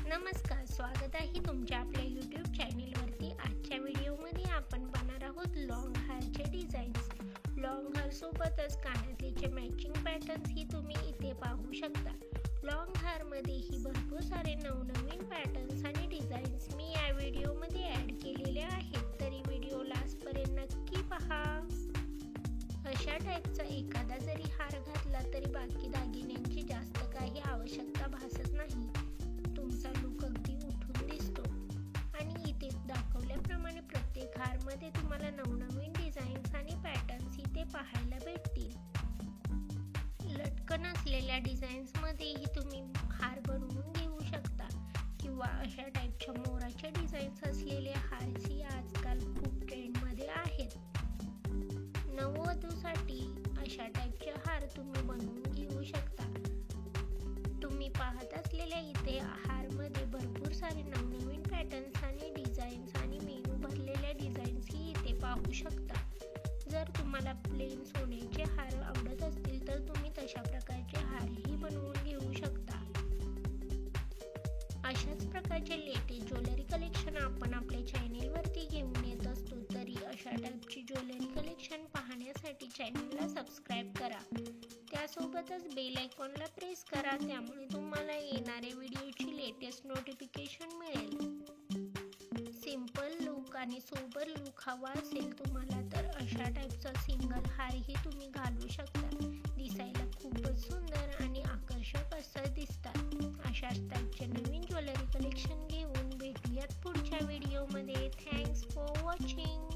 नमस्कार, स्वागत आहे तुमच्या आपल्या यूट्यूब चॅनेलवरती. आजच्या व्हिडिओमध्ये आपण पाहणार आहोत लॉंग हारचे डिझाईन्स. लॉंग हार सोबतच कानातलीचे मॅचिंग पॅटर्न्स ही तुम्ही इथे पाहू शकता. लॉंग हारमध्येही भरपूर सारे नवनवीन पॅटर्न्स आणि डिझाईन्स मी या व्हिडिओमध्ये ॲड केलेले आहेत, तरी व्हिडिओ लास्टपर्यंत नक्की पहा. अशा टाईपचा एखादा जरी हार घातला तरी बाकी दागिन्यांची जास्त काही आवश्यकता भासत नाही. तुमचा लुक अगदी उठून दिसतो. आणि इथे दाखवल्याप्रमाणे प्रत्येक हारमध्ये तुम्हाला नवनवीन डिझाईन्स आणि पॅटर्न्स इथे पाहायला भेटतील. लटकन असलेल्या डिझाईन्समध्येही तुम्ही हार बनवून घेऊ शकता किंवा अशा टाईपच्या मोराच्या डिझाईन्स असलेले हारही आजकाल खूप ट्रेंडमध्ये आहेत. नववधूसाठी अशा टाईपचे हार तुम्ही बनवून घेऊ शकता. तुम्ही पाहत असलेल्या इथे हारमध्ये भरपूर सारे नवनवीन पॅटर्न्स आणि डिझाईन्स आणि मेनू भरलेल्या डिझाईन्स ही इथे पाहू शकता. जर तुम्हाला प्लेन सोन्याचे हार आवडत असतील तर तुम्ही तशा प्रकारचे हारही बनवून घेऊ शकता. अशाच प्रकारचे लेटेस्ट ज्वेलरी कलेक्शन आपण आपल्या चॅनेलवरती घेऊन येत असतो, तरी अशा टाईपची ज्वेलरी कलेक्शन पाहण्यासाठी चॅनेलला सबस्क्राईब करा. त्यासोबतच बेल आयकॉनला प्रेस करा, त्यामुळे तुम्हाला येणाऱ्या व्हिडिओची लेटेस्ट नोटिफिकेशन मिळेल. सिंपल लुक आणि सोबर लुक हवा असेल तुम्हाला तर अशा टाईपचा सिंगल हारही तुम्ही घालू शकता. दिसायला खूपच सुंदर आणि आकर्षक असं दिसतात. अशाच टाईपचे नवीन ज्वेलरी कलेक्शन घेऊन भेटूयात पुढच्या व्हिडिओमध्ये. Thanks for watching.